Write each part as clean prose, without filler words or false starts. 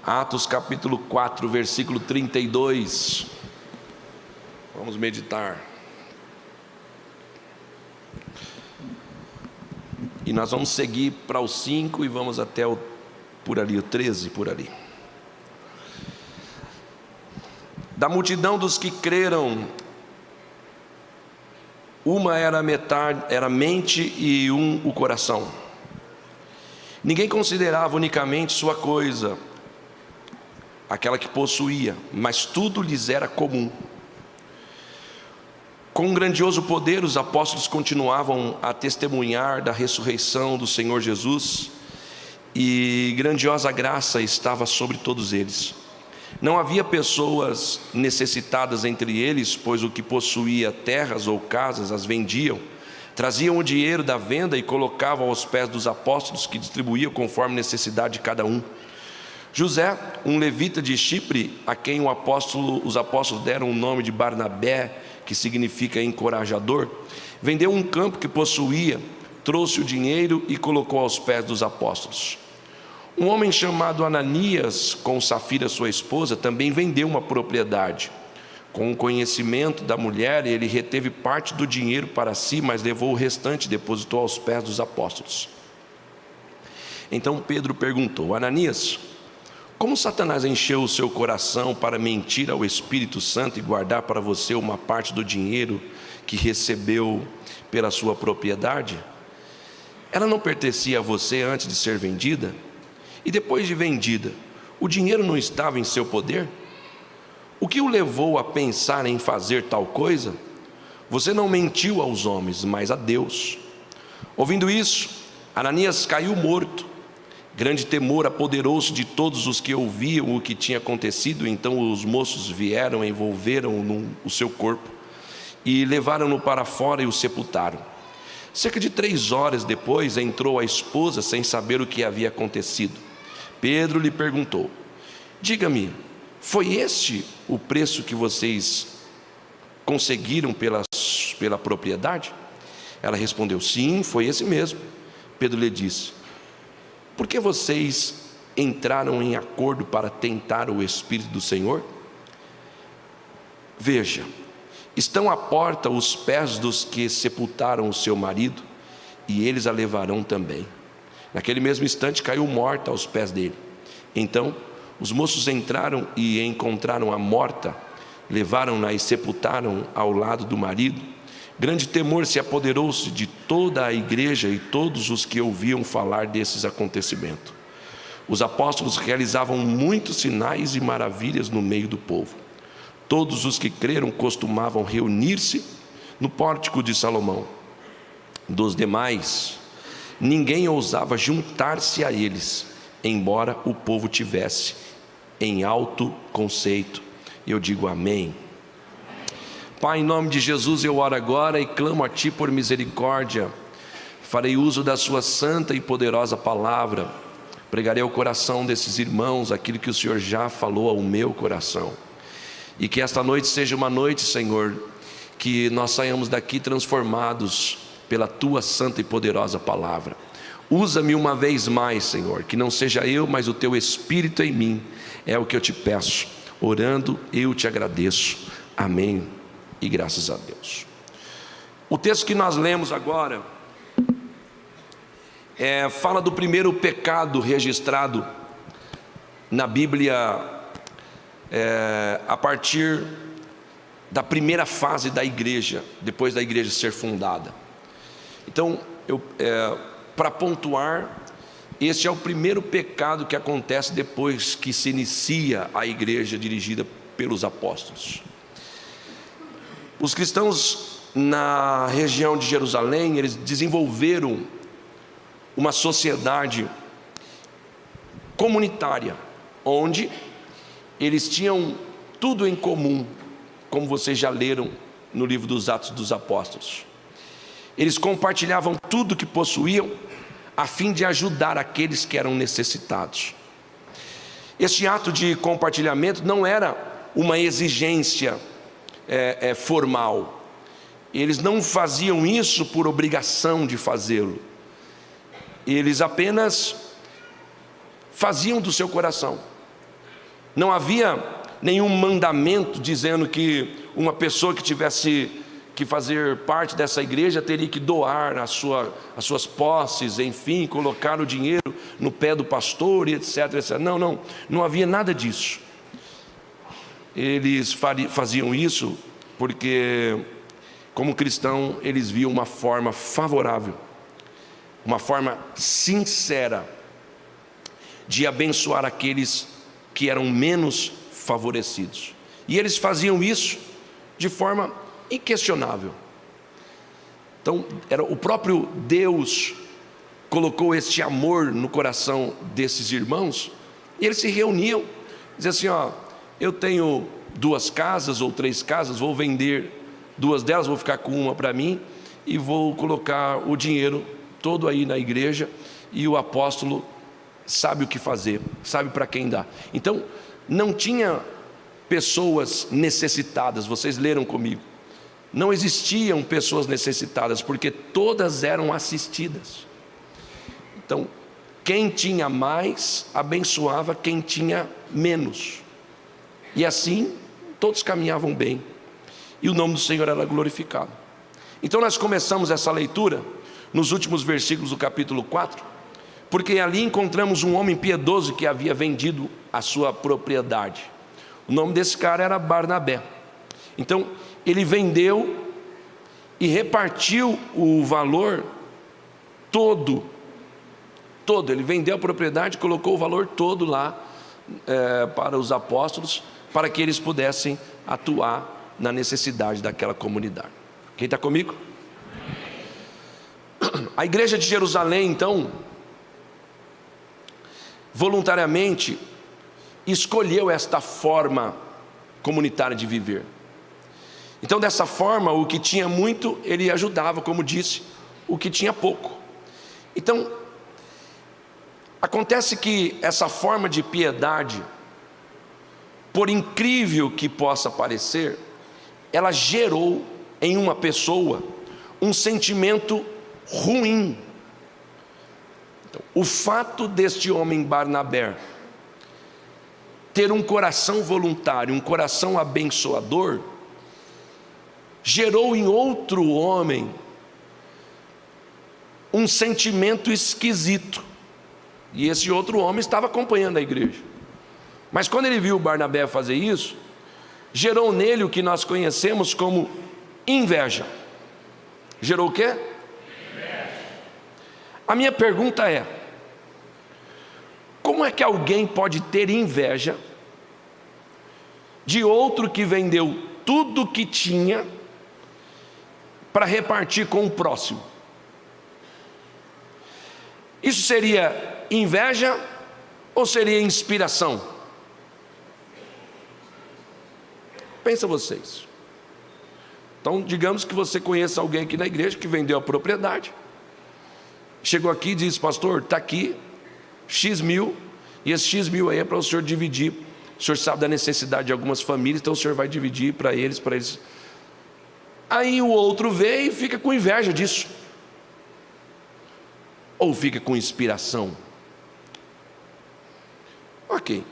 Atos capítulo 4, versículo 32. Vamos meditar. E nós vamos seguir para o 5 e vamos até o 13, por ali. Da multidão dos que creram, uma era a mente e o coração. Ninguém considerava unicamente sua coisa, aquela que possuía, mas tudo lhes era comum. Com um grandioso poder, os apóstolos continuavam a testemunhar da ressurreição do Senhor Jesus, e grandiosa graça estava sobre todos eles. Não havia pessoas necessitadas entre eles, pois o que possuía terras ou casas as vendiam, traziam o dinheiro da venda e colocavam aos pés dos apóstolos, que distribuíam conforme necessidade de cada um. José, um levita de Chipre, a quem os apóstolos deram o nome de Barnabé, que significa encorajador, vendeu um campo que possuía, trouxe o dinheiro e colocou aos pés dos apóstolos. Um homem chamado Ananias, com Safira sua esposa, também vendeu uma propriedade. Com o conhecimento da mulher, ele reteve parte do dinheiro para si, mas levou o restante e depositou aos pés dos apóstolos. Então Pedro perguntou: Ananias, como Satanás encheu o seu coração para mentir ao Espírito Santo e guardar para você uma parte do dinheiro que recebeu pela sua propriedade? Ela não pertencia a você antes de ser vendida? E depois de vendida, o dinheiro não estava em seu poder? O que o levou a pensar em fazer tal coisa? Você não mentiu aos homens, mas a Deus. Ouvindo isso, Ananias caiu morto. Grande temor apoderou-se de todos os que ouviam o que tinha acontecido. Então os moços vieram, envolveram o seu corpo e levaram-no para fora e o sepultaram. Cerca de 3 horas depois entrou a esposa sem saber o que havia acontecido. Pedro lhe perguntou: diga-me, foi este o preço que vocês conseguiram pela propriedade? Ela respondeu: sim, foi esse mesmo. Pedro lhe disse: por que vocês entraram em acordo para tentar o Espírito do Senhor? Veja, estão à porta os pés dos que sepultaram o seu marido, e eles a levarão também. Naquele mesmo instante caiu morta aos pés dele. Então os moços entraram e encontraram a morta, levaram-na e sepultaram ao lado do marido. Grande temor se apoderou-se de toda a igreja e todos os que ouviam falar desses acontecimentos. Os apóstolos realizavam muitos sinais e maravilhas no meio do povo. Todos os que creram costumavam reunir-se no pórtico de Salomão. Dos demais, ninguém ousava juntar-se a eles, embora o povo tivesse em alto conceito. Eu digo amém. Pai, em nome de Jesus eu oro agora e clamo a Ti por misericórdia. Farei uso da Sua santa e poderosa palavra. Pregarei ao coração desses irmãos aquilo que o Senhor já falou ao meu coração. E que esta noite seja uma noite, Senhor, que nós saiamos daqui transformados pela Tua santa e poderosa palavra. Usa-me uma vez mais, Senhor, que não seja eu, mas o Teu Espírito em mim. É o que eu Te peço. Orando, eu Te agradeço. Amém. E graças a Deus. O texto que nós lemos agora fala do primeiro pecado registrado na Bíblia a partir da primeira fase da igreja, depois da igreja ser fundada. Então, para pontuar, este é o primeiro pecado que acontece depois que se inicia a igreja dirigida pelos apóstolos. Os cristãos na região de Jerusalém, eles desenvolveram uma sociedade comunitária, onde eles tinham tudo em comum, como vocês já leram no livro dos Atos dos Apóstolos. Eles compartilhavam tudo que possuíam, a fim de ajudar aqueles que eram necessitados. Este ato de compartilhamento não era uma exigência formal. Eles não faziam isso por obrigação de fazê-lo. Eles apenas faziam do seu coração. Não havia nenhum mandamento dizendo que uma pessoa que tivesse que fazer parte dessa igreja teria que doar as suas posses, enfim, colocar o dinheiro no pé do pastor e etc, etc. Não havia nada disso. Eles faziam isso porque, como cristão, eles viam uma forma favorável, uma forma sincera de abençoar aqueles que eram menos favorecidos. E eles faziam isso de forma inquestionável. Então, era o próprio Deus colocou este amor no coração desses irmãos, e eles se reuniam, diziam assim: eu tenho 2 casas ou 3 casas, vou vender 2 delas, vou ficar com uma para mim, e vou colocar o dinheiro todo aí na igreja, e o apóstolo sabe o que fazer, sabe para quem dar. Então, não tinha pessoas necessitadas, vocês leram comigo. Não existiam pessoas necessitadas, porque todas eram assistidas. Então, quem tinha mais, abençoava quem tinha menos. E assim, todos caminhavam bem. E o nome do Senhor era glorificado. Então nós começamos essa leitura, nos últimos versículos do capítulo 4, porque ali encontramos um homem piedoso que havia vendido a sua propriedade. O nome desse cara era Barnabé. Então, ele vendeu e repartiu o valor todo. Ele vendeu a propriedade, colocou o valor todo lá para os apóstolos, para que eles pudessem atuar na necessidade daquela comunidade. Quem está comigo? A igreja de Jerusalém, então, voluntariamente escolheu esta forma comunitária de viver. Então, dessa forma, o que tinha muito, ele ajudava, como disse, o que tinha pouco. Então, acontece que essa forma de piedade, por incrível que possa parecer, ela gerou em uma pessoa um sentimento ruim. Então, o fato deste homem Barnabé ter um coração voluntário, um coração abençoador, gerou em outro homem um sentimento esquisito. E esse outro homem estava acompanhando a igreja. Mas quando ele viu o Barnabé fazer isso, gerou nele o que nós conhecemos como inveja. Gerou o quê? Inveja. A minha pergunta é: como é que alguém pode ter inveja de outro que vendeu tudo que tinha para repartir com o próximo? Isso seria inveja ou seria inspiração? Pensa vocês. Então, digamos que você conheça alguém aqui na igreja que vendeu a propriedade, chegou aqui e disse: pastor, está aqui X mil, e esse X mil aí é para o senhor dividir. O senhor sabe da necessidade de algumas famílias, então o senhor vai dividir para eles. Aí o outro vê e fica com inveja disso, ou fica com inspiração? Ok.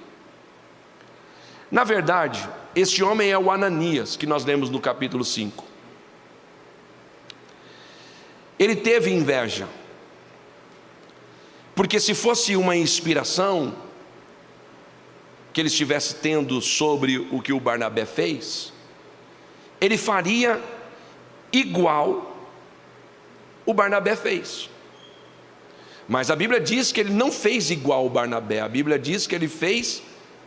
Na verdade, este homem é o Ananias, que nós lemos no capítulo 5. Ele teve inveja, porque se fosse uma inspiração que ele estivesse tendo sobre o que o Barnabé fez, ele faria igual o Barnabé fez. Mas a Bíblia diz que ele não fez igual o Barnabé. A Bíblia diz que ele fez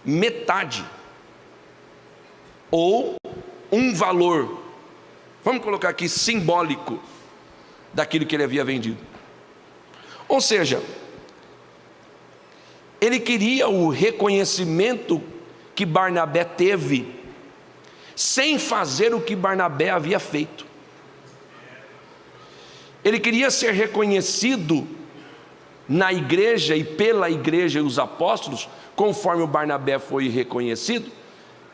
metade, ou um valor, vamos colocar aqui, simbólico daquilo que ele havia vendido. Ou seja, ele queria o reconhecimento que Barnabé teve, sem fazer o que Barnabé havia feito. Ele queria ser reconhecido na igreja e pela igreja e os apóstolos, conforme o Barnabé foi reconhecido,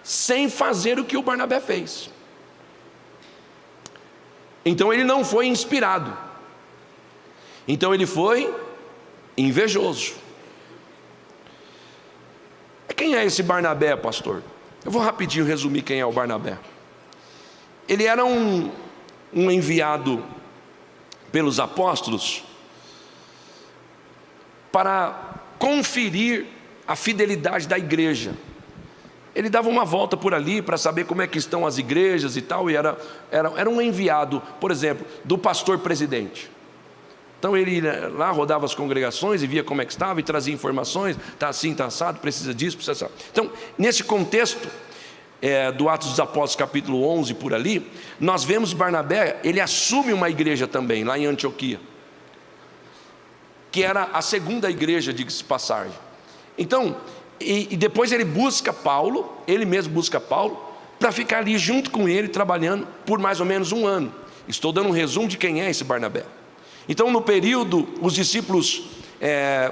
sem fazer o que o Barnabé fez. Então ele não foi inspirado, então ele foi invejoso. É que quem é esse Barnabé, pastor? Eu vou rapidinho resumir quem é o Barnabé. Ele era um enviado pelos apóstolos para conferir a fidelidade da igreja. Ele dava uma volta por ali para saber como é que estão as igrejas e tal, e era um enviado, por exemplo, do pastor presidente. Então ele lá rodava as congregações e via como é que estava e trazia informações, está assim, está assado, precisa disso, precisa assado. Então, nesse contexto do Atos dos Apóstolos capítulo 11 por ali, nós vemos Barnabé, ele assume uma igreja também, lá em Antioquia, que era a segunda igreja, diga-se de passagem. Então, e depois ele busca Paulo, ele mesmo busca Paulo, para ficar ali junto com ele, trabalhando por mais ou menos um ano. Estou dando um resumo de quem é esse Barnabé. Então, no período, os discípulos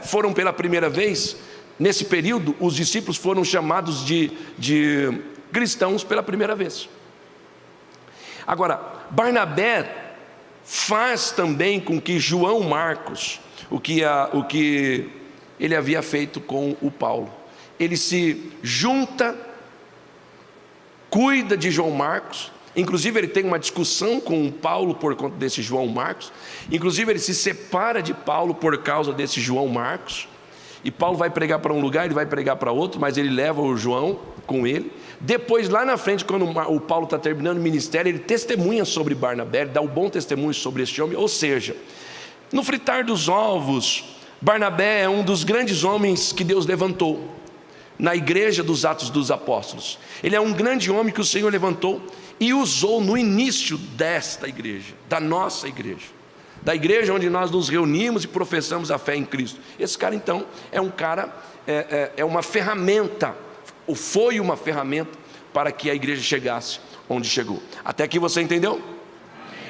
foram pela primeira vez. Nesse período, os discípulos foram chamados de cristãos pela primeira vez. Agora, Barnabé faz também com que João Marcos, o que ele havia feito com o Paulo, ele se junta, cuida de João Marcos. Inclusive ele tem uma discussão com Paulo por conta desse João Marcos. Inclusive ele se separa de Paulo por causa desse João Marcos. E Paulo vai pregar para um lugar, ele vai pregar para outro, mas ele leva o João com ele. Depois, lá na frente, quando o Paulo está terminando o ministério, ele testemunha sobre Barnabé, ele dá um bom testemunho sobre este homem. Ou seja, no fritar dos ovos, Barnabé é um dos grandes homens que Deus levantou na igreja dos Atos dos Apóstolos. Ele é um grande homem que o Senhor levantou e usou no início desta igreja, da nossa igreja, da igreja onde nós nos reunimos e professamos a fé em Cristo. Esse cara então é um cara, é uma ferramenta, ou foi uma ferramenta para que a igreja chegasse onde chegou. Até aqui você entendeu?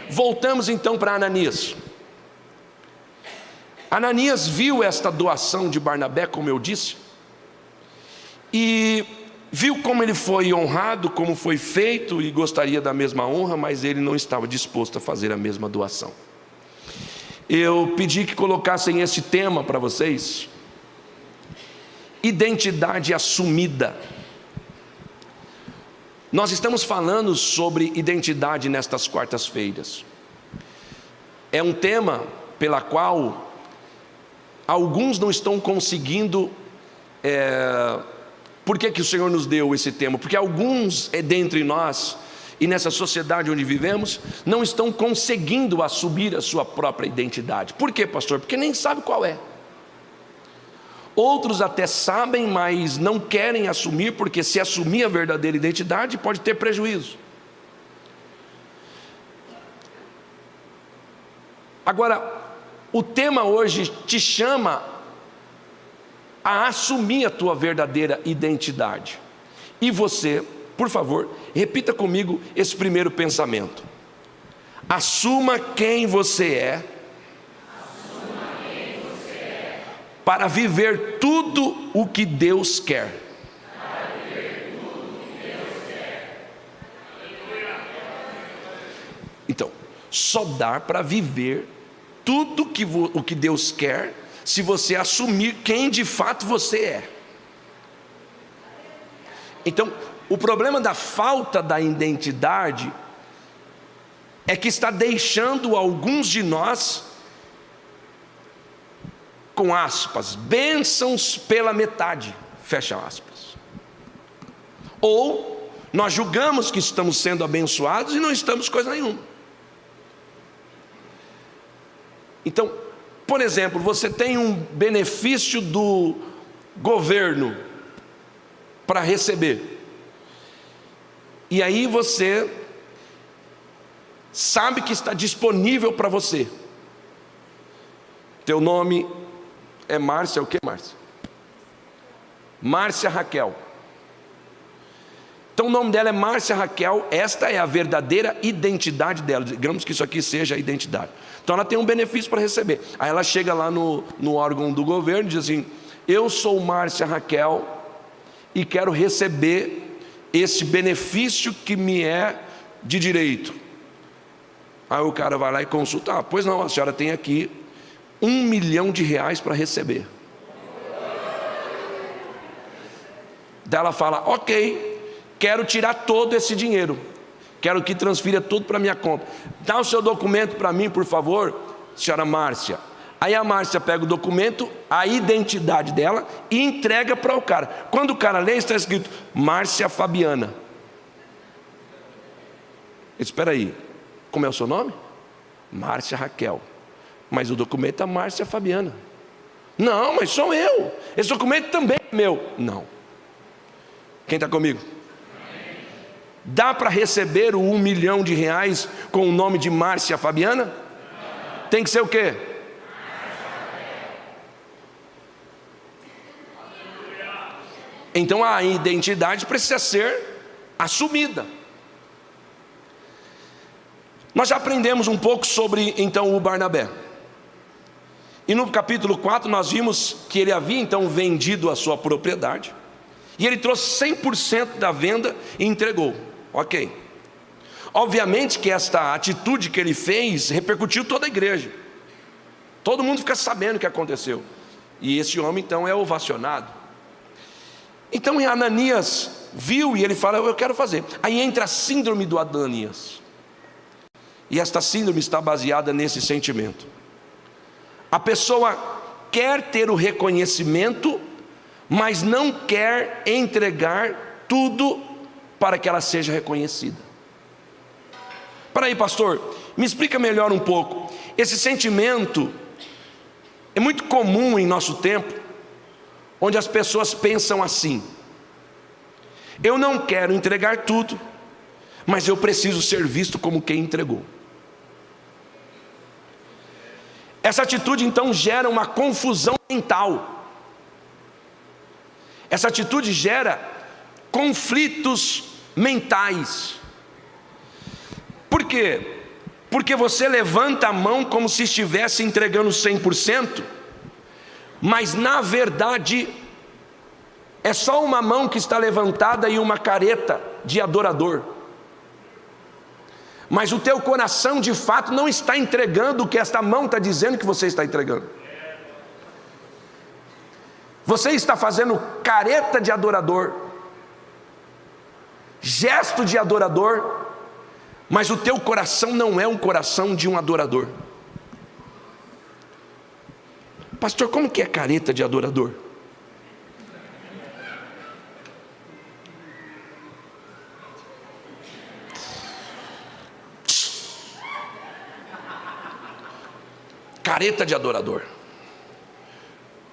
Voltamos então para Ananias. Ananias viu esta doação de Barnabé, como eu disse, e viu como ele foi honrado, como foi feito, e gostaria da mesma honra, mas ele não estava disposto a fazer a mesma doação. Eu pedi que colocassem esse tema para vocês: identidade assumida. Nós estamos falando sobre identidade nestas quartas-feiras. É um tema pela qual alguns não estão conseguindo. Por que o Senhor nos deu esse tema? Porque alguns dentre nós, e nessa sociedade onde vivemos, não estão conseguindo assumir a sua própria identidade. Por quê, pastor? Porque nem sabe qual é. Outros até sabem, mas não querem assumir, porque se assumir a verdadeira identidade, pode ter prejuízo. Agora, o tema hoje te chama a assumir a tua verdadeira identidade. E você, por favor, repita comigo esse primeiro pensamento: assuma quem você é, para viver tudo o que Deus quer. Então, só dá para viver tudo o que Deus quer se você assumir quem de fato você é. Então, o problema da falta da identidade é que está deixando alguns de nós, com aspas, bênçãos pela metade, fecha aspas. Ou nós julgamos que estamos sendo abençoados e não estamos coisa nenhuma. Então, por exemplo, você tem um benefício do governo para receber, e aí você sabe que está disponível para você. Teu nome é Márcia, o que, Márcia? Márcia Raquel. Então o nome dela é Márcia Raquel, esta é a verdadeira identidade dela. Digamos que isso aqui seja a identidade. Então ela tem um benefício para receber. Aí ela chega lá no órgão do governo e diz assim: eu sou Márcia Raquel e quero receber esse benefício que me é de direito. Aí o cara vai lá e consulta: pois não, a senhora tem aqui R$1 milhão para receber. Então ela fala: ok, quero tirar todo esse dinheiro, quero que transfira tudo para minha conta. Dá o seu documento para mim, por favor, senhora Márcia. Aí a Márcia pega o documento, a identidade dela, e entrega para o cara. Quando o cara lê, está escrito Márcia Fabiana. Espera aí, como é o seu nome? Márcia Raquel. Mas o documento é Márcia Fabiana. Não, mas sou eu. Esse documento também é meu. Não. Quem está comigo? Dá para receber o R$1 milhão com o nome de Márcia Fabiana? Tem que ser o quê? Então a identidade precisa ser assumida. Nós já aprendemos um pouco sobre então o Barnabé. E no capítulo 4 nós vimos que ele havia então vendido a sua propriedade. E ele trouxe 100% da venda e entregou. Ok. Obviamente que esta atitude que ele fez repercutiu toda a igreja. Todo mundo fica sabendo o que aconteceu. E esse homem então é ovacionado. Então Ananias viu e ele fala: eu quero fazer. Aí entra a síndrome do Ananias. E esta síndrome está baseada nesse sentimento. A pessoa quer ter o reconhecimento, mas não quer entregar tudo para que ela seja reconhecida. Para aí, pastor, me explica melhor um pouco. Esse sentimento é muito comum em nosso tempo, onde as pessoas pensam assim: eu não quero entregar tudo, mas eu preciso ser visto como quem entregou. Essa atitude então gera uma confusão mental. Essa atitude gera conflitos mentais. Por quê? Porque você levanta a mão como se estivesse entregando 100%, mas na verdade é só uma mão que está levantada e uma careta de adorador. Mas o teu coração de fato não está entregando o que esta mão está dizendo que você está entregando. Você está fazendo careta de adorador, gesto de adorador, mas o teu coração não é um coração de um adorador. Pastor, como que é careta de adorador? Careta de adorador.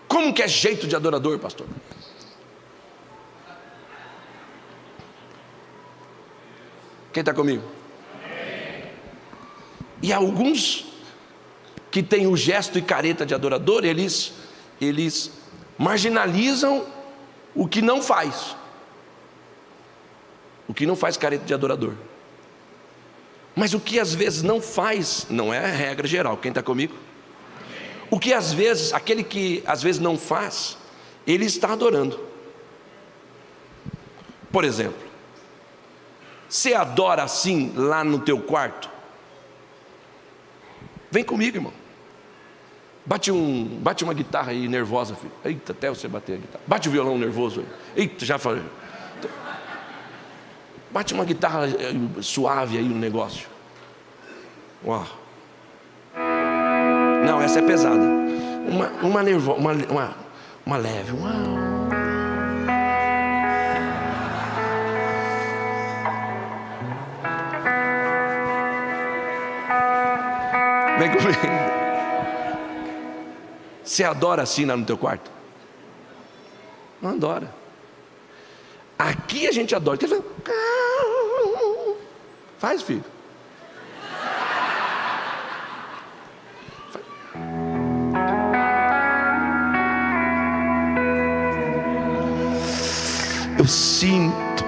Como que é jeito de adorador, pastor? Quem está comigo? E alguns que têm o gesto e careta de adorador, eles marginalizam o que não faz. O que não faz careta de adorador. Mas o que às vezes não faz, não é a regra geral. Quem está comigo? O que às vezes, aquele que às vezes não faz, ele está adorando. Por exemplo, você adora assim lá no teu quarto? Vem comigo, irmão. Bate uma guitarra aí nervosa, filho. Eita, até você bater a guitarra. Bate o violão nervoso aí. Eita, já falei. Bate uma guitarra suave aí no negócio. Uau. Não, essa é pesada. Uma nervosa, uma leve. Uau. Vem comigo. Você adora assim lá no teu quarto? Não adora. Aqui a gente adora. Faz, filho. Eu sinto.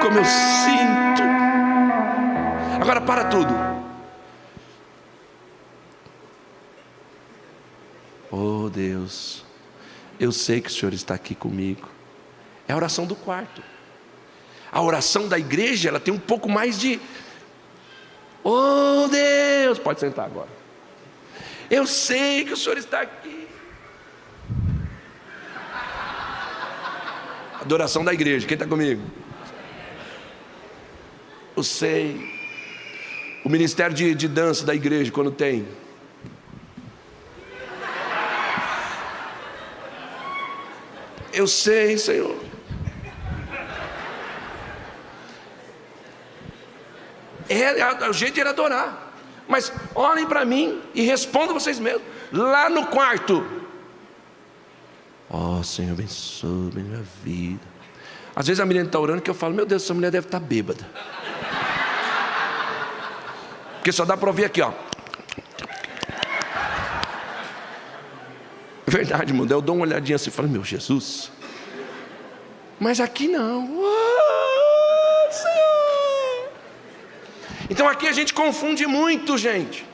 Como eu sinto. Agora para tudo. Oh Deus, eu sei que o Senhor está aqui comigo. É a oração do quarto. A oração da igreja, ela tem um pouco mais de: oh Deus, pode sentar agora. Eu sei que o Senhor está aqui. Adoração da igreja, quem está comigo? Eu sei. O ministério de dança da igreja, quando tem. Eu sei, Senhor. O jeito era adorar. Mas olhem para mim e respondam vocês mesmos. Lá no quarto. Ó, Senhor, abençoe minha vida. Às vezes a menina está orando que eu falo, meu Deus, essa mulher deve estar bêbada. Porque só dá para ouvir aqui, ó. É verdade, irmão. Eu dou uma olhadinha assim e falo, meu Jesus. Mas aqui não. Oh, Senhor. Então aqui a gente confunde muito, gente.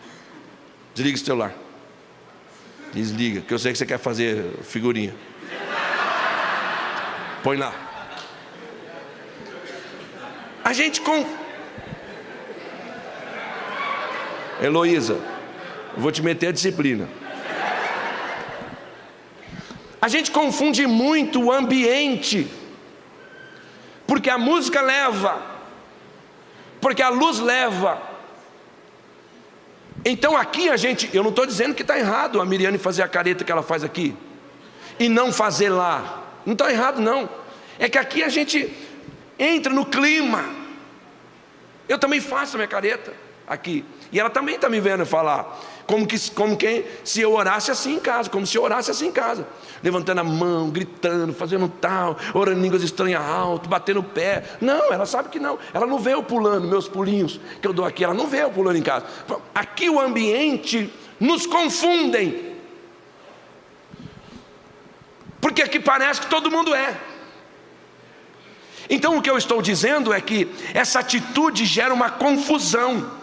Desliga o celular. Desliga, que eu sei que você quer fazer figurinha. Põe lá. A gente Heloísa, eu vou te meter a disciplina. A gente confunde muito o ambiente, porque a música leva, porque a luz leva. Então aqui eu não estou dizendo que está errado a Miriane fazer a careta que ela faz aqui, e não fazer lá, não está errado não, é que aqui a gente entra no clima. Eu também faço a minha careta aqui, e ela também está me vendo falar, como quem, se eu orasse assim em casa, como se eu orasse assim em casa, levantando a mão, gritando, fazendo tal, orando em línguas estranhas alto, batendo o pé. Não, ela sabe que não, ela não vê eu pulando, meus pulinhos que eu dou aqui, ela não vê eu pulando em casa. Aqui o ambiente nos confundem, porque aqui parece que todo mundo é. Então o que eu estou dizendo é que essa atitude gera uma confusão.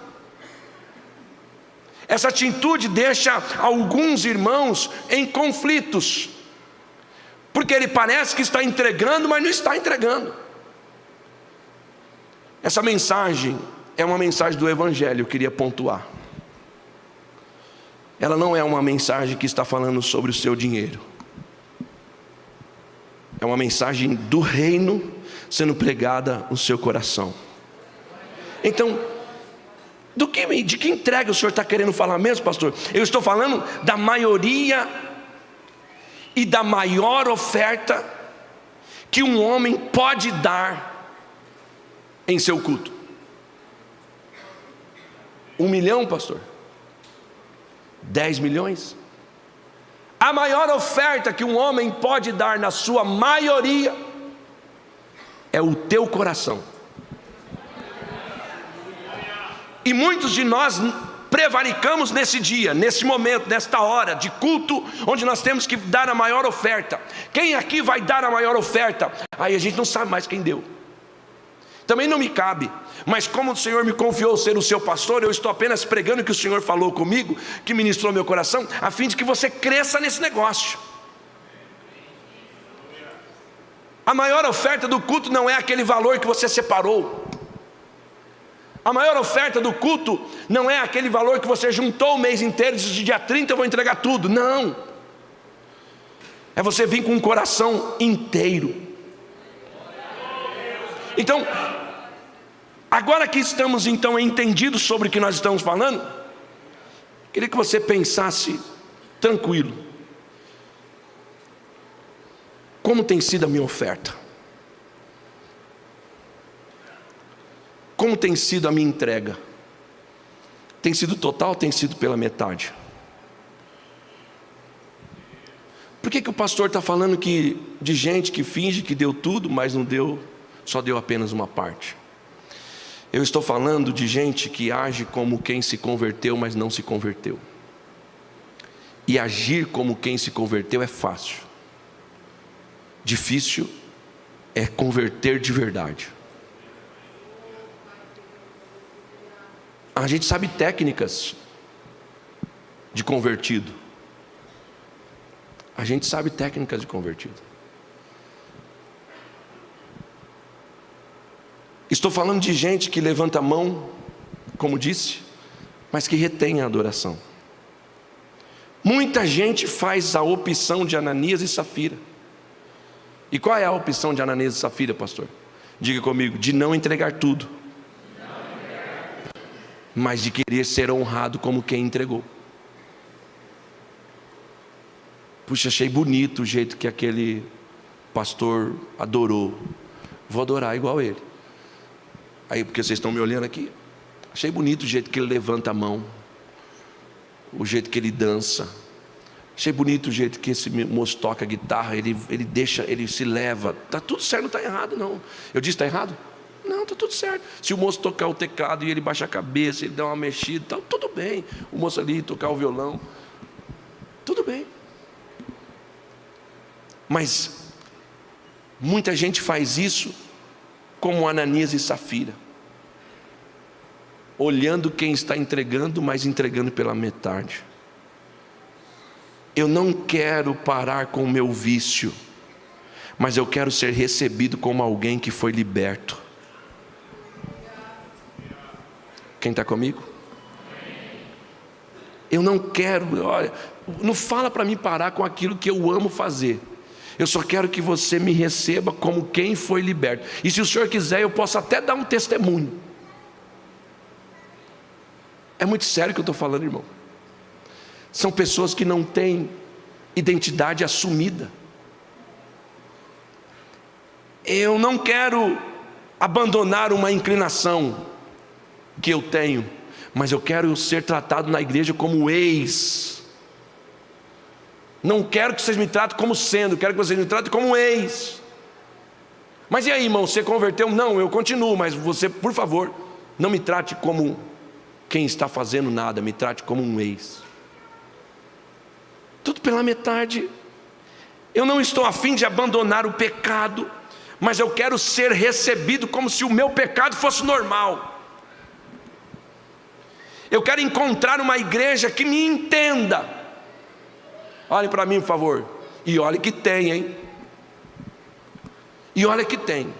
Essa atitude deixa alguns irmãos em conflitos, porque ele parece que está entregando, mas não está entregando. Essa mensagem é uma mensagem do Evangelho, eu queria pontuar. Ela não é uma mensagem que está falando sobre o seu dinheiro. É uma mensagem do reino sendo pregada no seu coração. Então, de que entrega o senhor está querendo falar mesmo, pastor? Eu estou falando da maioria e da maior oferta que um homem pode dar em seu culto. 1 milhão, pastor? 10 milhões? A maior oferta que um homem pode dar na sua maioria é o teu coração. E muitos de nós prevaricamos nesse dia, nesse momento, nesta hora de culto, onde nós temos que dar a maior oferta. Quem aqui vai dar a maior oferta? Aí a gente não sabe mais quem deu. Também não me cabe, mas como o Senhor me confiou ser o seu pastor, eu estou apenas pregando o que o Senhor falou comigo, que ministrou meu coração, a fim de que você cresça nesse negócio. A maior oferta do culto não é aquele valor que você separou. A maior oferta do culto não é aquele valor que você juntou o mês inteiro e disse, de dia 30 eu vou entregar tudo. Não. É você vir com um coração inteiro. Então, agora que estamos então entendidos sobre o que nós estamos falando, queria que você pensasse tranquilo. Como tem sido a minha oferta? Como tem sido a minha entrega? Tem sido total ou tem sido pela metade? Por que o pastor está falando de gente que finge que deu tudo, mas não deu, só deu apenas uma parte? Eu estou falando de gente que age como quem se converteu, mas não se converteu. E agir como quem se converteu é fácil. Difícil é converter de verdade. A gente sabe técnicas de convertido. A gente sabe técnicas de convertido. Estou falando de gente que levanta a mão, como disse, mas que retém a adoração. Muita gente faz a opção de Ananias e Safira. E qual é a opção de Ananias e Safira, pastor? Diga comigo: de não entregar tudo, mas de querer ser honrado como quem entregou. Puxa, achei bonito o jeito que aquele pastor adorou. Vou adorar igual ele. Aí, porque vocês estão me olhando aqui, achei bonito o jeito que ele levanta a mão, o jeito que ele dança. Achei bonito o jeito que esse moço toca a guitarra. Ele deixa, ele se leva. Está tudo certo, não está errado não. Eu disse está errado? Não, está tudo certo. Se o moço tocar o teclado e ele baixar a cabeça, ele dá uma mexida, tá, tudo bem. O moço ali tocar o violão, tudo bem. Mas muita gente faz isso como Ananias e Safira, olhando quem está entregando, mas entregando pela metade. Eu não quero parar com o meu vício, mas eu quero ser recebido como alguém que foi liberto. Quem está comigo? Eu não quero, olha, não fala para mim parar com aquilo que eu amo fazer. Eu só quero que você me receba como quem foi liberto. E se o senhor quiser, eu posso até dar um testemunho. É muito sério o que eu estou falando, irmão. São pessoas que não têm identidade assumida. Eu não quero abandonar uma inclinação que eu tenho, mas eu quero ser tratado na igreja como ex. Não quero que vocês me tratem como sendo, quero que vocês me tratem como ex. Mas e aí, irmão, você converteu? Não, eu continuo, mas você, por favor, não me trate como quem está fazendo nada, me trate como um ex. Tudo pela metade. Eu não estou a fim de abandonar o pecado, mas eu quero ser recebido como se o meu pecado fosse normal. Eu quero encontrar uma igreja que me entenda. Olhe para mim, por favor. E olhe que tem, hein? E olha que tem.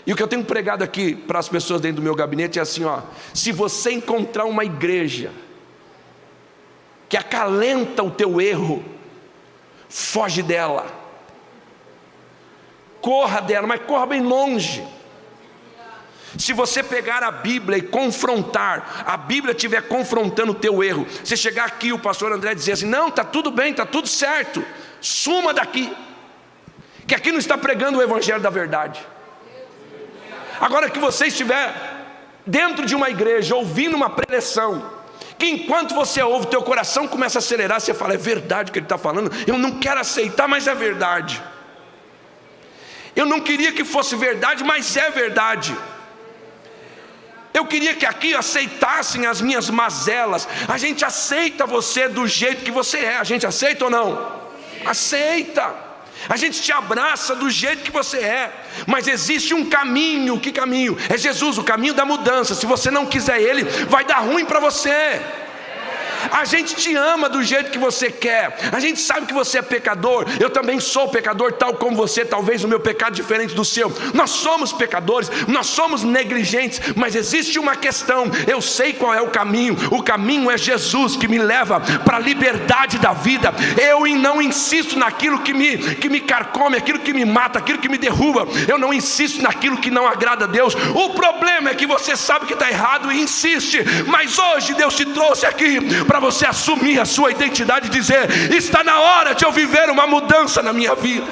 E o que eu tenho pregado aqui para as pessoas dentro do meu gabinete é assim, ó: se você encontrar uma igreja que acalenta o teu erro, foge dela. Corra dela, mas corra bem longe. Se você pegar a Bíblia e confrontar, a Bíblia estiver confrontando o teu erro, você chegar aqui, o pastor André dizer assim: não, está tudo bem, está tudo certo, suma daqui, que aqui não está pregando o evangelho da verdade. Agora que você estiver dentro de uma igreja, ouvindo uma preleção, que enquanto você ouve, teu coração começa a acelerar, você fala: é verdade o que ele está falando, eu não quero aceitar, mas é verdade. Eu não queria que fosse verdade, mas é verdade. Eu queria que aqui aceitassem as minhas mazelas. A gente aceita você do jeito que você é. A gente aceita ou não? Aceita. A gente te abraça do jeito que você é. Mas existe um caminho. Que caminho? É Jesus, o caminho da mudança. Se você não quiser ele, vai dar ruim para você. A gente te ama do jeito que você quer. A gente sabe que você é pecador. Eu também sou pecador, tal como você. Talvez o meu pecado diferente do seu. Nós somos pecadores, nós somos negligentes. Mas existe uma questão: eu sei qual é o caminho. O caminho é Jesus, que me leva para a liberdade da vida. Eu não insisto naquilo que me carcome, aquilo que me mata, aquilo que me derruba. Eu não insisto naquilo que não agrada a Deus. O problema é que você sabe que está errado e insiste. Mas hoje Deus te trouxe aqui para você assumir a sua identidade e dizer: está na hora de eu viver uma mudança na minha vida.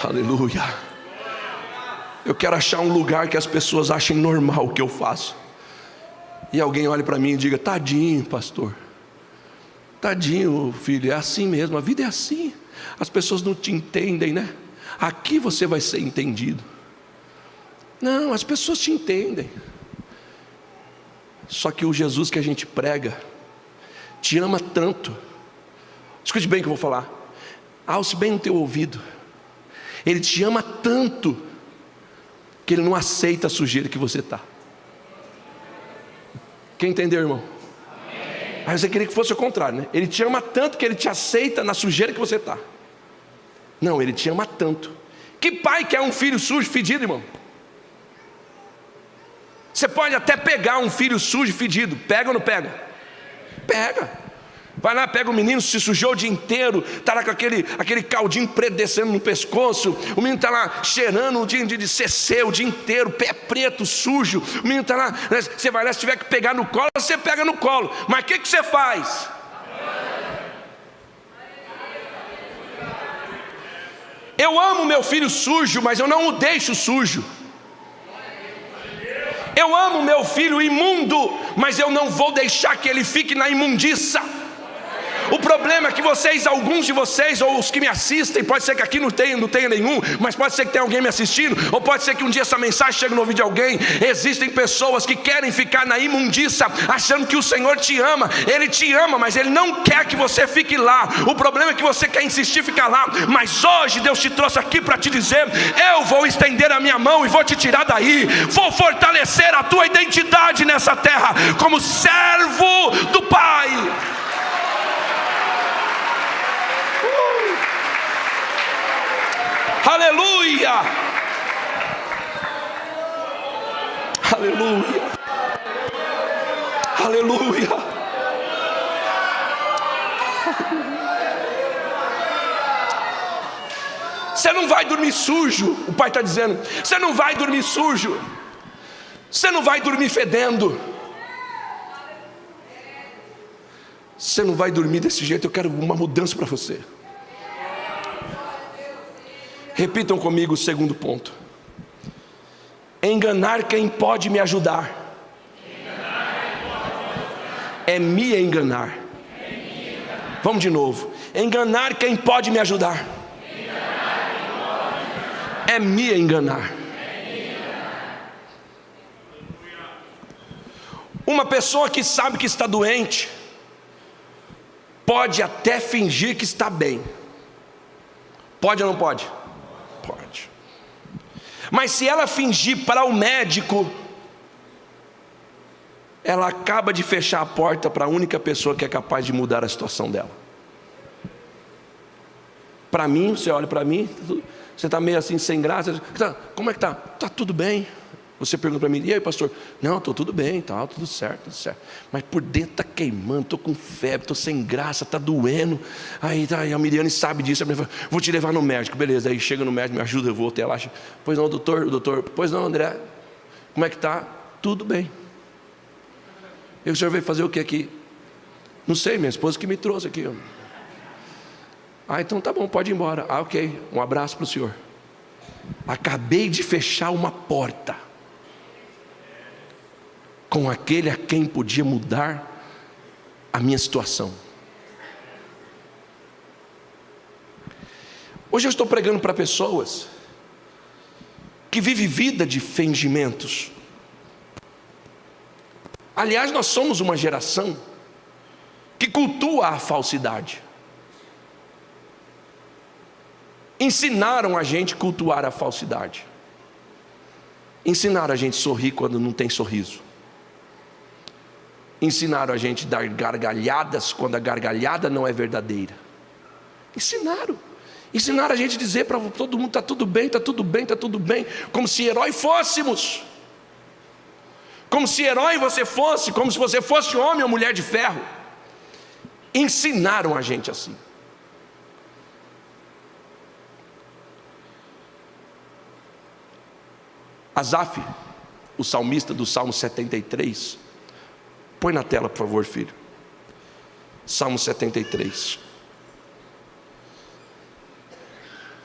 Aleluia. Eu quero achar um lugar que as pessoas achem normal o que eu faço, e alguém olhe para mim e diga: tadinho, pastor, tadinho, filho, é assim mesmo, a vida é assim. As pessoas não te entendem, né? Aqui você vai ser entendido. Não, as pessoas te entendem. Só que o Jesus que a gente prega te ama tanto. Escute bem o que eu vou falar. Alce bem no teu ouvido. Ele te ama tanto que ele não aceita a sujeira que você está. Quem entendeu, irmão? Aí você queria que fosse o contrário, né? Ele te ama tanto que ele te aceita na sujeira que você está. Não, ele te ama tanto. Que pai quer um filho sujo, fedido, irmão? Você pode até pegar um filho sujo e fedido. Pega ou não pega? Pega. Vai lá, pega o menino, se sujou o dia inteiro, está lá com aquele caldinho preto descendo no pescoço. O menino está lá cheirando o dia de CC o dia inteiro, pé preto, sujo. O menino está lá, você vai lá, se tiver que pegar no colo, você pega no colo. Mas o que você faz? Eu amo meu filho sujo, mas eu não o deixo sujo. Eu amo meu filho imundo, mas eu não vou deixar que ele fique na imundiça. O problema é que vocês, alguns de vocês, ou os que me assistem, pode ser que aqui não tenha nenhum, mas pode ser que tenha alguém me assistindo, ou pode ser que um dia essa mensagem chegue no ouvido de alguém. Existem pessoas que querem ficar na imundiça, achando que o Senhor te ama. Ele te ama, mas Ele não quer que você fique lá. O problema é que você quer insistir em ficar lá. Mas hoje Deus te trouxe aqui para te dizer: eu vou estender a minha mão e vou te tirar daí. Vou fortalecer a tua identidade nessa terra, como servo do Pai. Aleluia! Aleluia! Aleluia! Você não vai dormir sujo, o Pai está dizendo. Você não vai dormir sujo. Você não vai dormir fedendo. Você não vai dormir desse jeito. Eu quero uma mudança para você. Repitam comigo o segundo ponto. Enganar quem pode me ajudar é me enganar. Vamos de novo. Enganar quem pode me ajudar é me enganar. Uma pessoa que sabe que está doente pode até fingir que está bem. Pode ou não pode? Pode. Mas se ela fingir para o médico, ela acaba de fechar a porta para a única pessoa que é capaz de mudar a situação dela. Para mim, você olha para mim, você está meio assim sem graça. Como é que está? Está tudo bem. Você pergunta para mim: e aí, pastor? Não, estou tudo bem, tá, tudo certo, tudo certo. Mas por dentro está queimando, estou com febre, estou sem graça, está doendo. Aí a Miriane sabe disso. Fala: vou te levar no médico. Beleza, aí chega no médico, me ajuda, eu vou até lá. Pois não, doutor, pois não, André, como é que está? Tudo bem. E o senhor veio fazer o que aqui? Não sei, minha esposa que me trouxe aqui. Então tá bom, pode ir embora. Ok, um abraço para o senhor. Acabei de fechar uma porta com aquele a quem podia mudar a minha situação. Hoje eu estou pregando para pessoas que vivem vida de fingimentos. Aliás, nós somos uma geração que cultua a falsidade. Ensinaram a gente a cultuar a falsidade. Ensinaram a gente a sorrir quando não tem sorriso. Ensinaram a gente a dar gargalhadas quando a gargalhada não é verdadeira. Ensinaram a gente a dizer para todo mundo: está tudo bem, está tudo bem, está tudo bem. Como se herói fôssemos. Como se herói você fosse, como se você fosse homem ou mulher de ferro. Ensinaram a gente assim. Asaf, o salmista do Salmo 73, põe na tela, por favor, filho. Salmo 73.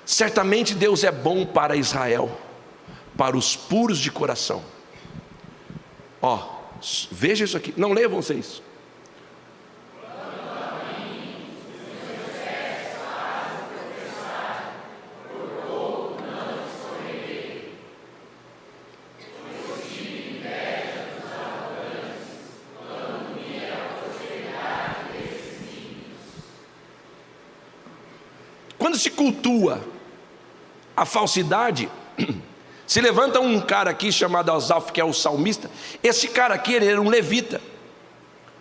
Certamente Deus é bom para Israel, para os puros de coração. Veja isso aqui. Não leiam vocês. Quando se cultua a falsidade, se levanta um cara aqui chamado Asaf, que é o salmista. Esse cara aqui, ele era um levita.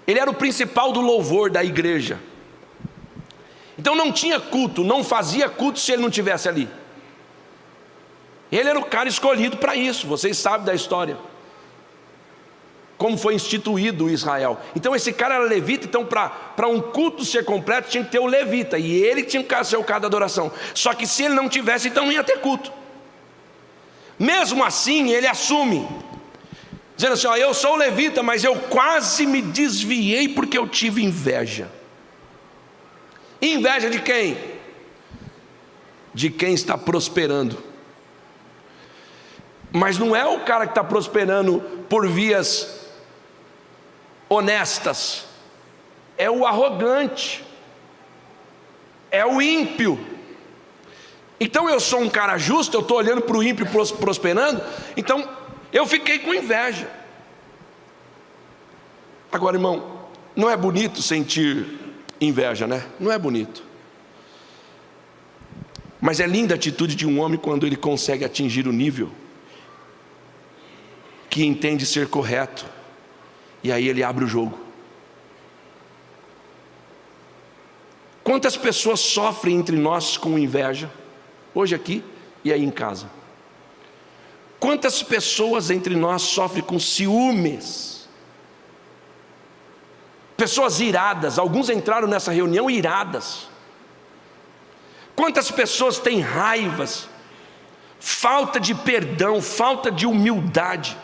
Ele era o principal do louvor da igreja. Então não tinha culto, não fazia culto se ele não estivesse ali. Ele era o cara escolhido para isso, vocês sabem da história. como foi instituído Israel. Então esse cara era levita, então para um culto ser completo tinha que ter o levita, e ele tinha que ser o cara da adoração. Só que se ele não tivesse, então não ia ter culto. Mesmo assim ele assume, dizendo assim, eu sou o levita, mas eu quase me desviei porque eu tive inveja. Inveja de quem? De quem está prosperando. Mas não é o cara que está prosperando por vias honestas, é o arrogante, é o ímpio. Então eu sou um cara justo, eu estou olhando para o ímpio prosperando, então eu fiquei com inveja. Agora, irmão, não é bonito sentir inveja, né? Não é bonito. Mas é linda a atitude de um homem quando ele consegue atingir o nível que entende ser correto, e aí ele abre o jogo. Quantas pessoas sofrem entre nós com inveja, hoje aqui e aí em casa? Quantas pessoas entre nós sofrem com ciúmes? Pessoas iradas, alguns entraram nessa reunião iradas. Quantas pessoas têm raivas, falta de perdão, falta de humildade?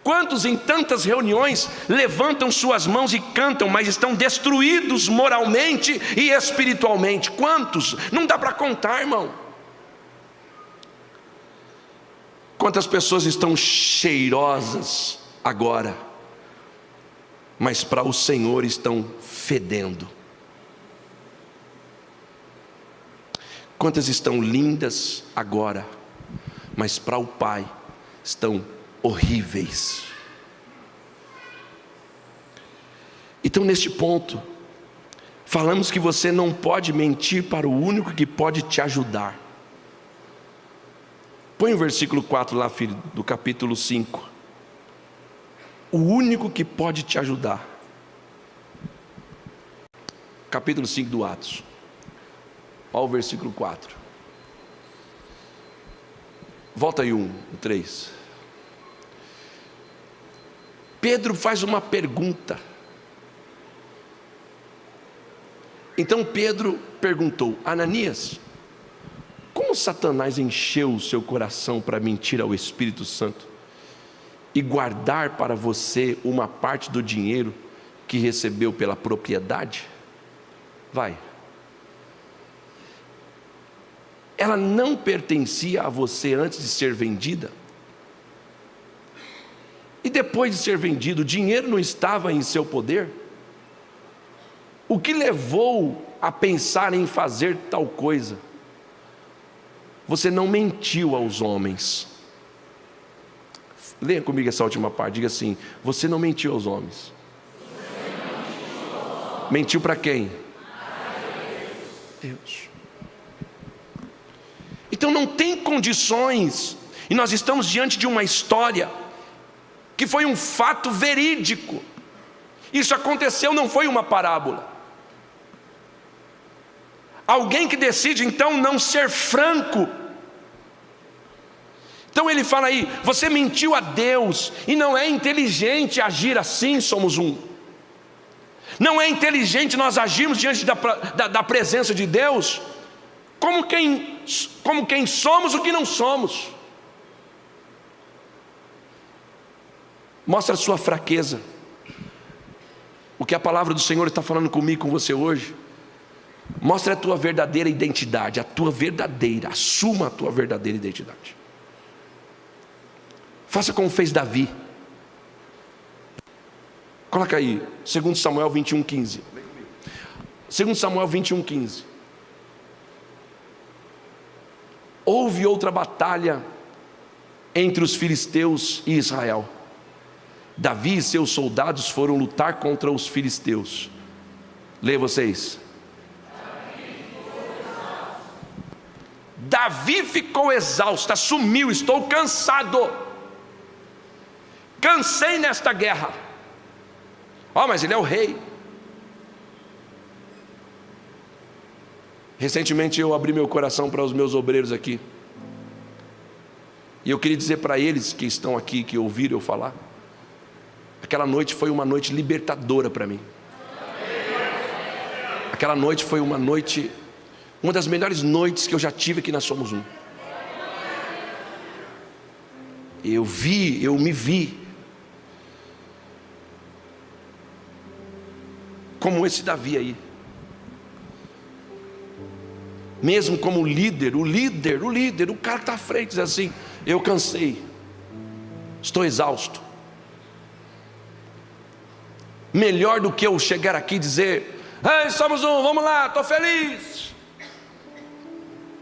Quantos em tantas reuniões levantam suas mãos e cantam, mas estão destruídos moralmente e espiritualmente? Quantos? Não dá para contar, irmão. Quantas pessoas estão cheirosas agora, mas para o Senhor estão fedendo? Quantas estão lindas agora, mas para o Pai estão horríveis? Então, neste ponto, falamos que você não pode mentir para o único que pode te ajudar. Põe o versículo 4 lá, filho, do capítulo 5. O único que pode te ajudar. Capítulo 5 do Atos. Olha o versículo 4. Volta aí o 3. Pedro faz uma pergunta. Então Pedro perguntou: Ananias, como Satanás encheu o seu coração para mentir ao Espírito Santo e guardar para você uma parte do dinheiro que recebeu pela propriedade? Vai. Ela não pertencia a você antes de ser vendida? E depois de ser vendido, o dinheiro não estava em seu poder? O que levou a pensar em fazer tal coisa? Você não mentiu aos homens. Leia comigo essa última parte, diga assim: você não mentiu aos homens. Mentiu para quem? Deus. Então não tem condições, e nós estamos diante de uma história que foi um fato verídico. Isso aconteceu, não foi uma parábola. Alguém que decide então não ser franco. Então ele fala aí: você mentiu a Deus, e não é inteligente agir assim. Somos um. Não é inteligente nós agirmos diante da presença de Deus como quem somos o que não somos. Mostra a sua fraqueza. O que a palavra do Senhor está falando comigo, com você hoje. Mostra a tua verdadeira identidade, assuma a tua verdadeira identidade. Faça como fez Davi. Coloca aí, 2 Samuel 21:15. 2 Samuel 21:15. Houve outra batalha entre os filisteus e Israel. Davi e seus soldados foram lutar contra os filisteus. Leia vocês. Davi ficou exausto, assumiu: estou cansado, cansei nesta guerra. Mas ele é o rei. Recentemente eu abri meu coração para os meus obreiros aqui. E eu queria dizer para eles que estão aqui, que ouviram eu falar, aquela noite foi uma noite libertadora para mim. Aquela noite foi uma noite, uma das melhores noites que eu já tive aqui na Somos Um. Eu me vi como esse Davi aí, mesmo como líder, o cara que está à frente, diz assim: eu cansei, estou exausto. Melhor do que eu chegar aqui e dizer: ei, Somos Um, vamos lá, estou feliz.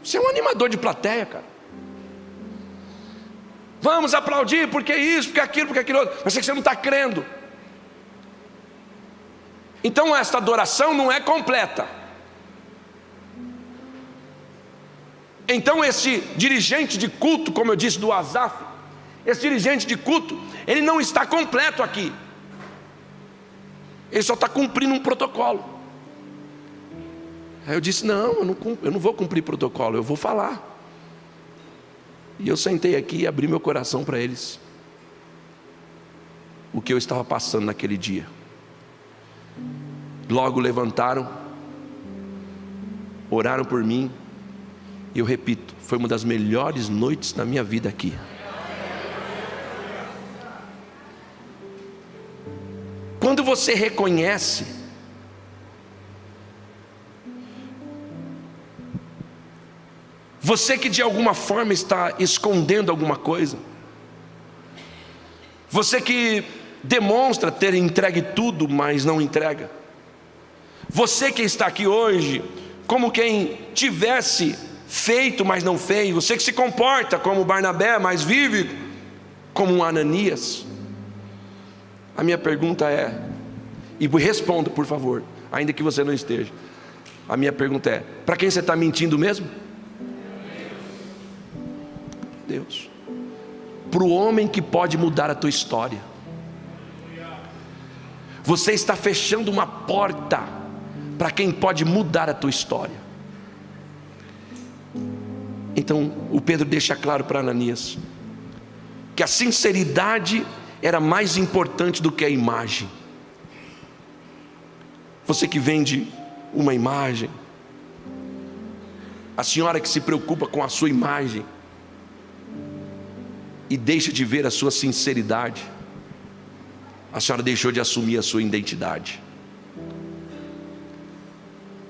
Você é um animador de plateia, cara. Vamos aplaudir, porque isso, porque aquilo outro. Mas você não está crendo. Então esta adoração não é completa. Então esse dirigente de culto, como eu disse do Asaf, esse dirigente de culto, ele não está completo aqui. Ele só está cumprindo um protocolo. Aí eu disse: não, eu não vou cumprir protocolo, eu vou falar. E eu sentei aqui e abri meu coração para eles, o que eu estava passando naquele dia. Logo levantaram, oraram por mim, e eu repito, foi uma das melhores noites da minha vida aqui. Quando você reconhece, você que de alguma forma está escondendo alguma coisa, você que demonstra ter entregue tudo, mas não entrega, você que está aqui hoje como quem tivesse feito, mas não fez, você que se comporta como Barnabé, mas vive como um Ananias, a minha pergunta é, e responda por favor, ainda que você não esteja, a minha pergunta é: para quem você está mentindo mesmo? Deus. Para o homem que pode mudar a tua história. Você está fechando uma porta para quem pode mudar a tua história. Então o Pedro deixa claro para Ananias que a sinceridade era mais importante do que a imagem. Você que vende uma imagem, a senhora que se preocupa com a sua imagem e deixa de ver a sua sinceridade, a senhora deixou de assumir a sua identidade.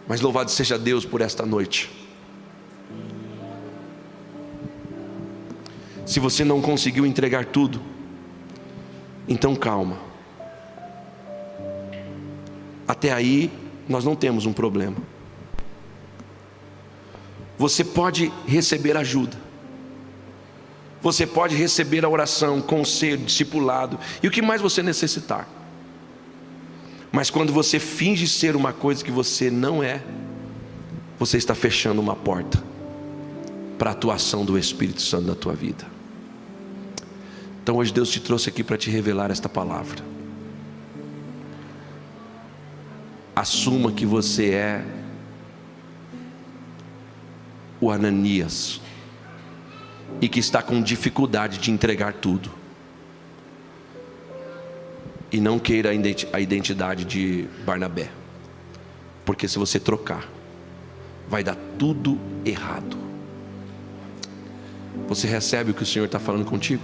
Mas louvado seja Deus por esta noite. Se você não conseguiu entregar tudo, então calma. Até aí nós não temos um problema. Você pode receber ajuda, você pode receber a oração, conselho, discipulado e o que mais você necessitar. Mas quando você finge ser uma coisa que você não é, você está fechando uma porta para a atuação do Espírito Santo na tua vida. Então hoje Deus te trouxe aqui para te revelar esta palavra. Assuma que você é o Ananias e que está com dificuldade de entregar tudo. E não queira a identidade de Barnabé, porque se você trocar, vai dar tudo errado. Você recebe o que o Senhor está falando contigo?